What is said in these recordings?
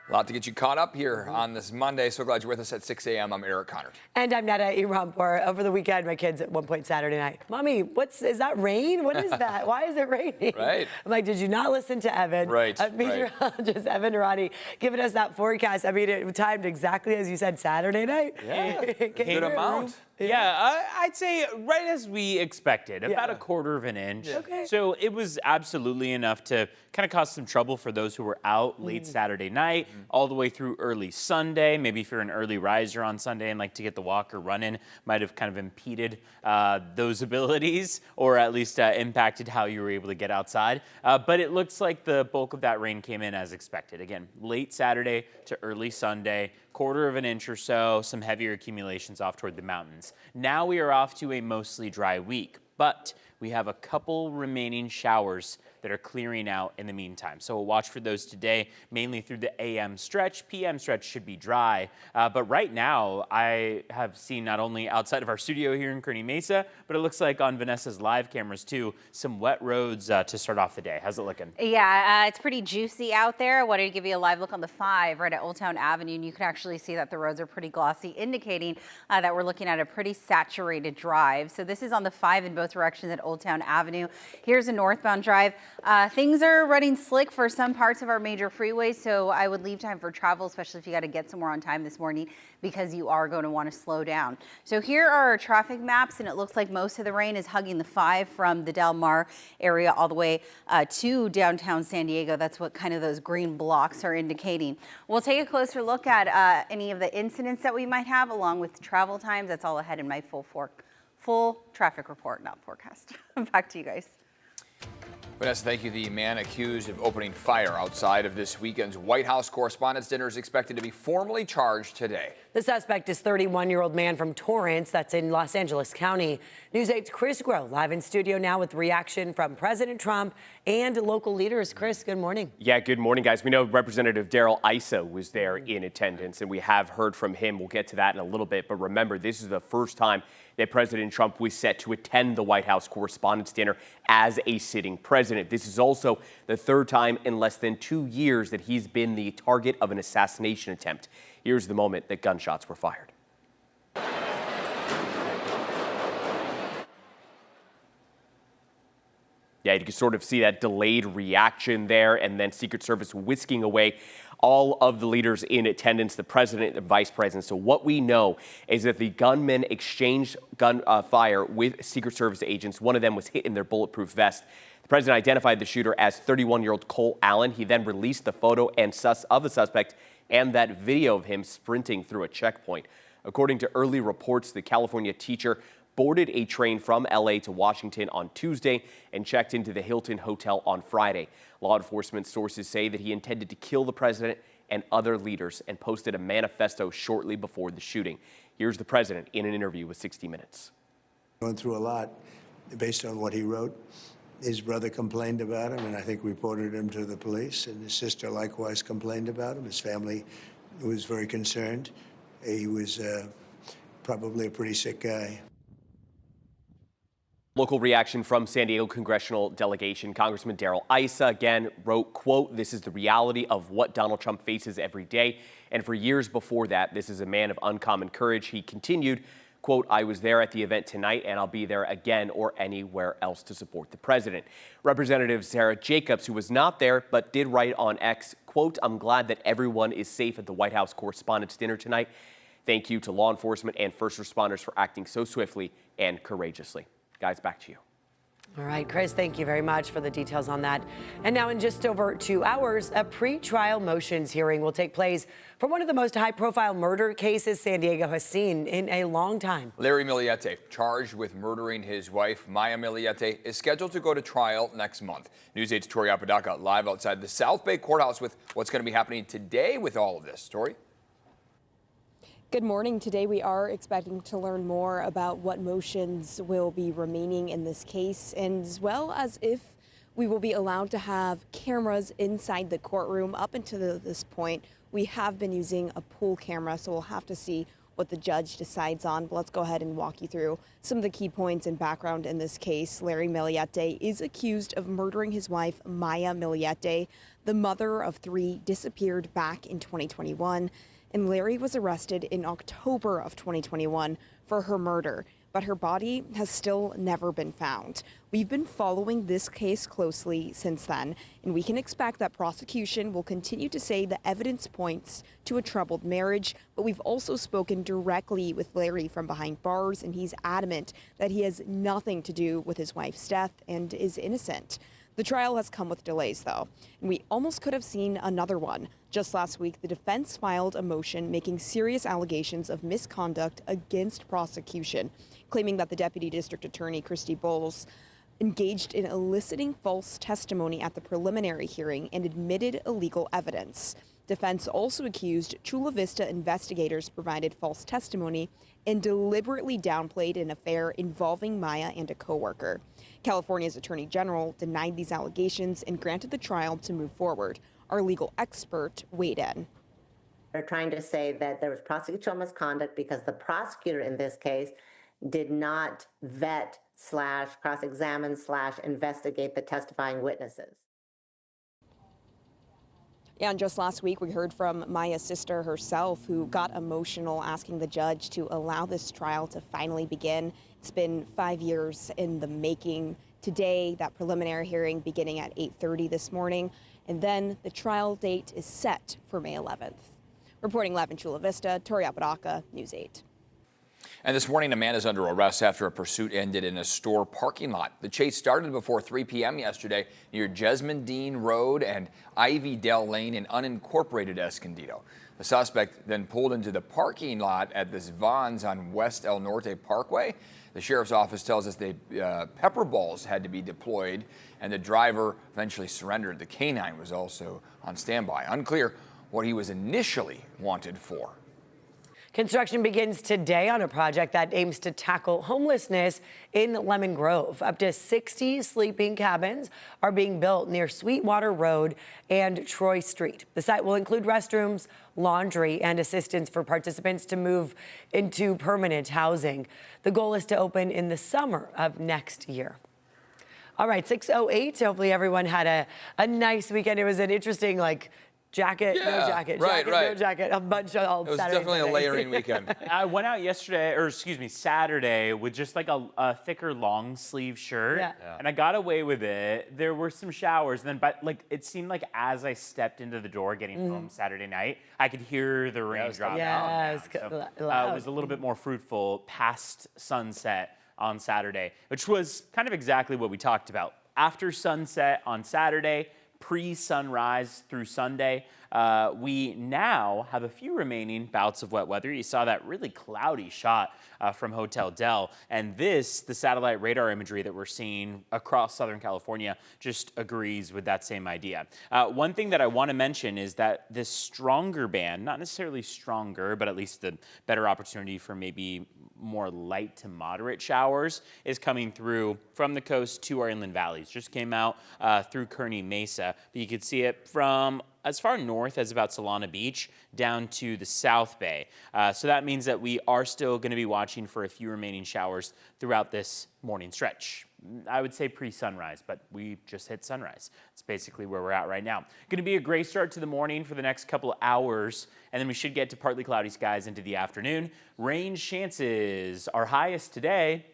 A lot to get you caught up here on this Monday. So glad you're with us at 6 a.m. I'm Eric Connor. And I'm Netta Irampur. Over the weekend, my kids at one point Saturday night, Mommy, is that rain? What is that? Why is it raining? Right. I'm like, did you not listen to Evan? Right. Meteorologist Evan Rani giving us that forecast. I mean, it timed exactly as you said, Saturday night. Yeah, good amount. Yeah, I'd say right as we expected, about a quarter of an inch. Yeah. Okay. So it was absolutely enough to kind of cause some trouble for those who were out late Saturday night, all the way through early Sunday. Maybe if you're an early riser on Sunday and like to get the walk or run in, might have kind of impeded those abilities, or at least impacted how you were able to get outside. But it looks like the bulk of that rain came in as expected. Again, late Saturday to early Sunday, quarter of an inch or so, some heavier accumulations off toward the mountains. Now we are off to a mostly dry week, but we have a couple remaining showers that are clearing out in the meantime. So we'll watch for those today, mainly through the AM stretch. PM stretch should be dry. But right now, I have seen not only outside of our studio here in Kearney Mesa, but it looks like on Vanessa's live cameras too, some wet roads to start off the day. How's it looking? Yeah, it's pretty juicy out there. I wanted to give you a live look on the 5 right at Old Town Avenue, and you can actually see that the roads are pretty glossy, indicating that we're looking at a pretty saturated drive. So this is on the 5 in both directions at Old Town Avenue. Here's a northbound drive. Things are running slick for some parts of our major freeways, so I would leave time for travel, especially if you got to get somewhere on time this morning, because you are going to want to slow down. So here are our traffic maps, and it looks like most of the rain is hugging the 5 from the Del Mar area all the way to downtown San Diego. That's what kind of those green blocks are indicating. We'll take a closer look at any of the incidents that we might have, along with travel times. That's all ahead in my full traffic report, not forecast. Back to you guys. Vanessa, thank you. The man accused of opening fire outside of this weekend's White House Correspondents' Dinner is expected to be formally charged today. The suspect is 31-year-old man from Torrance, that's in Los Angeles County. News 8's Chris Groh live in studio now with reaction from President Trump and local leaders. Chris, good morning. Yeah, good morning, guys. We know Representative Darrell Issa was there in attendance, and we have heard from him. We'll get to that in a little bit. But remember, this is the first time that President Trump was set to attend the White House Correspondents' Dinner as a sitting president. This is also the third time in less than 2 years that he's been the target of an assassination attempt. Here's the moment that gunshots were fired. Yeah, you can sort of see that delayed reaction there, and then Secret Service whisking away all of the leaders in attendance, the president and vice president. So what we know is that the gunmen exchanged fire with Secret Service agents. One of them was hit in their bulletproof vest. The president identified the shooter as 31-year-old Cole Allen. He then released the photo of the suspect and that video of him sprinting through a checkpoint. According to early reports, the California teacher boarded a train from L.A. to Washington on Tuesday and checked into the Hilton Hotel on Friday. Law enforcement sources say that he intended to kill the president and other leaders and posted a manifesto shortly before the shooting. Here's the president in an interview with 60 Minutes. Going through a lot based on what he wrote. His brother complained about him, and I think reported him to the police, and his sister likewise complained about him. His family was very concerned. He was probably a pretty sick guy. Local reaction from San Diego congressional delegation. Congressman Darrell Issa again wrote, quote, "This is the reality of what Donald Trump faces every day. And for years before that, this is a man of uncommon courage." He continued, quote, "I was there at the event tonight, and I'll be there again or anywhere else to support the president." Representative Sarah Jacobs, who was not there but did write on X, quote, "I'm glad that everyone is safe at the White House Correspondents' Dinner tonight. Thank you to law enforcement and first responders for acting so swiftly and courageously." Guys, back to you. All right, Chris, thank you very much for the details on that. And now in just over 2 hours, a pre-trial motions hearing will take place for one of the most high-profile murder cases San Diego has seen in a long time. Larry Millete, charged with murdering his wife, Maya Millete, is scheduled to go to trial next month. News 8's Tori Apodaca live outside the South Bay Courthouse with what's going to be happening today with all of this. Tori? Good morning. Today we are expecting to learn more about what motions will be remaining in this case, and as well as if we will be allowed to have cameras inside the courtroom. Up until this point, we have been using a pool camera, so we'll have to see what the judge decides on. But let's go ahead and walk you through some of the key points and background in this case. Larry Millete is accused of murdering his wife, Maya Millete. The mother of 3 disappeared back in 2021, and Larry was arrested in October of 2021 for her murder, but her body has still never been found. We've been following this case closely since then, and we can expect that prosecution will continue to say the evidence points to a troubled marriage, but we've also spoken directly with Larry from behind bars, and he's adamant that he has nothing to do with his wife's death and is innocent. The trial has come with delays, though, and we almost could have seen another one. Just last week, the defense filed a motion making serious allegations of misconduct against prosecution, claiming that the Deputy District Attorney, Christy Bowles, engaged in eliciting false testimony at the preliminary hearing and admitted illegal evidence. Defense also accused Chula Vista investigators provided false testimony and deliberately downplayed an affair involving Maya and a coworker. California's Attorney General denied these allegations and granted the trial to move forward. Our legal expert weighed in. They're trying to say that there was prosecutorial misconduct because the prosecutor in this case did not vet / cross-examine / investigate the testifying witnesses. Yeah, and just last week we heard from Maya's sister herself, who got emotional asking the judge to allow this trial to finally begin. It's been 5 years in the making. Today, that preliminary hearing beginning at 8:30 this morning, and then the trial date is set for May 11th. Reporting live in Chula Vista, Tori Apodaca, News 8. And this morning, a man is under arrest after a pursuit ended in a store parking lot. The chase started before 3 p.m. yesterday near Jesmond Dean Road and Ivy Dell Lane in unincorporated Escondido. The suspect then pulled into the parking lot at this Vons on West El Norte Parkway. The sheriff's office tells us pepper balls had to be deployed, and the driver eventually surrendered. The canine was also on standby. Unclear what he was initially wanted for. Construction begins today on a project that aims to tackle homelessness in Lemon Grove. Up to 60 sleeping cabins are being built near Sweetwater Road and Troy Street. The site will include restrooms, laundry, and assistance for participants to move into permanent housing. The goal is to open in the summer of next year. All right, 6:08. Hopefully everyone had a nice weekend. It was an interesting, jacket, no jacket, right. no jacket, a bunch of all It was Saturday, definitely Sunday. a layering weekend. I went out Saturday with just a thicker long sleeve shirt. Yeah. And I got away with it. There were some showers. And then, but it seemed like as I stepped into the door getting home Saturday night, I could hear the rain drop down. So, it was a little bit more fruitful past sunset on Saturday, which was kind of exactly what we talked about. After sunset on Saturday, pre-sunrise through Sunday, we now have a few remaining bouts of wet weather. You saw that really cloudy shot from Hotel Del, and the satellite radar imagery that we're seeing across Southern California just agrees with that same idea. One thing that I want to mention is that this stronger band, not necessarily stronger, but at least the better opportunity for maybe more light to moderate showers, is coming through from the coast to our inland valleys. Just came out through Kearney Mesa, but you could see it from as far north as about Solana Beach down to the South Bay. So that means that we are still going to be watching for a few remaining showers throughout this morning stretch. I would say pre-sunrise, but we just hit sunrise. It's basically where we're at right now. Going to be a gray start to the morning for the next couple of hours, and then we should get to partly cloudy skies into the afternoon. Rain chances are highest today.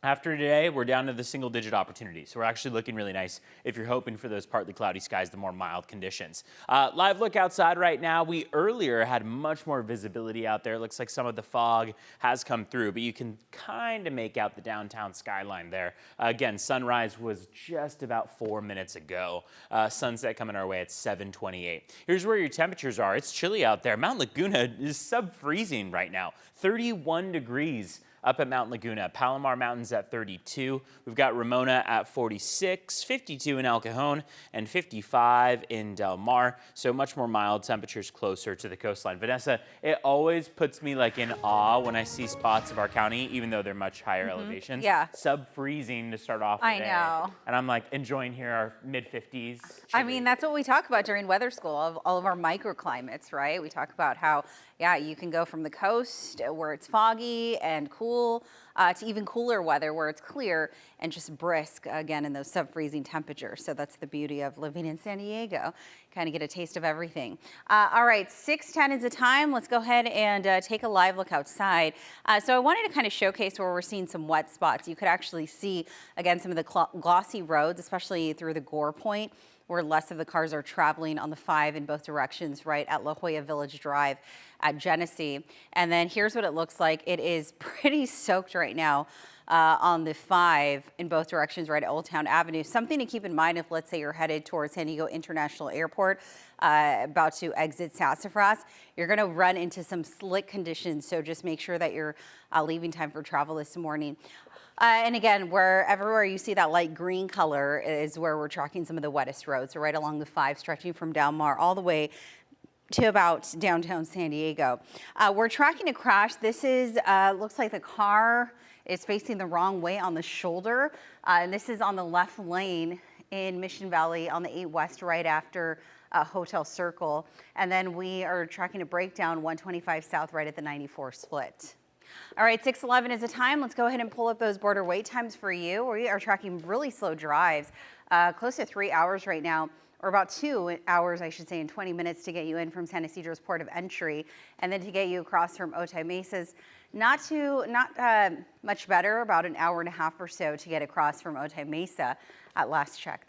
After today, we're down to the single-digit opportunities. So we're actually looking really nice if you're hoping for those partly cloudy skies, the more mild conditions. Live look outside right now. We earlier had much more visibility out there. It looks like some of the fog has come through, but you can kind of make out the downtown skyline there. Again, sunrise was just about 4 minutes ago. Sunset coming our way at 7:28. Here's where your temperatures are. It's chilly out there. Mount Laguna is sub-freezing right now, 31 degrees. up at Mount Laguna. Palomar Mountains at 32. We've got Ramona at 46, 52 in El Cajon, and 55 in Del Mar. So much more mild temperatures closer to the coastline. Vanessa, it always puts me like in awe when I see spots of our county, even though they're much higher elevations. Yeah. Sub-freezing to start off the I day. know. And I'm like enjoying here our mid-50s. I mean, that's what we talk about during weather school, of all of our microclimates, right? We talk about how, yeah, you can go from the coast where it's foggy and cool to even cooler weather where it's clear and just brisk, again, in those sub-freezing temperatures. So that's the beauty of living in San Diego. Kind of get a taste of everything. All right, 6:10 is the time. Let's go ahead and take a live look outside. So I wanted to kind of showcase where we're seeing some wet spots. You could actually see, again, some of the glossy roads, especially through the Gore Point, where less of the cars are traveling on the 5 in both directions, right at La Jolla Village Drive at Genesee. And then here's what it looks like. It is pretty soaked right now on the 5 in both directions, right at Old Town Avenue. Something to keep in mind if, let's say, you're headed towards San Diego International Airport, about to exit Sassafras, you're going to run into some slick conditions. So just make sure that you're leaving time for travel this morning. And again, everywhere you see that light green color is where we're tracking some of the wettest roads. So right along the 5, stretching from Del Mar all the way to about downtown San Diego. We're tracking a crash. This is, looks like the car is facing the wrong way on the shoulder. And this is on the left lane in Mission Valley on the 8 West right after Hotel Circle. And then we are tracking a breakdown 125 South right at the 94 split. All right, 6:11 is the time. Let's go ahead and pull up those border wait times for you. We are tracking really slow drives, close to 3 hours right now, or about 2 hours, I should say, and 20 minutes to get you in from San Ysidro's port of entry, and then to get you across from Otay Mesa's. Not much better, about an hour and a half or so to get across from Otay Mesa at last check this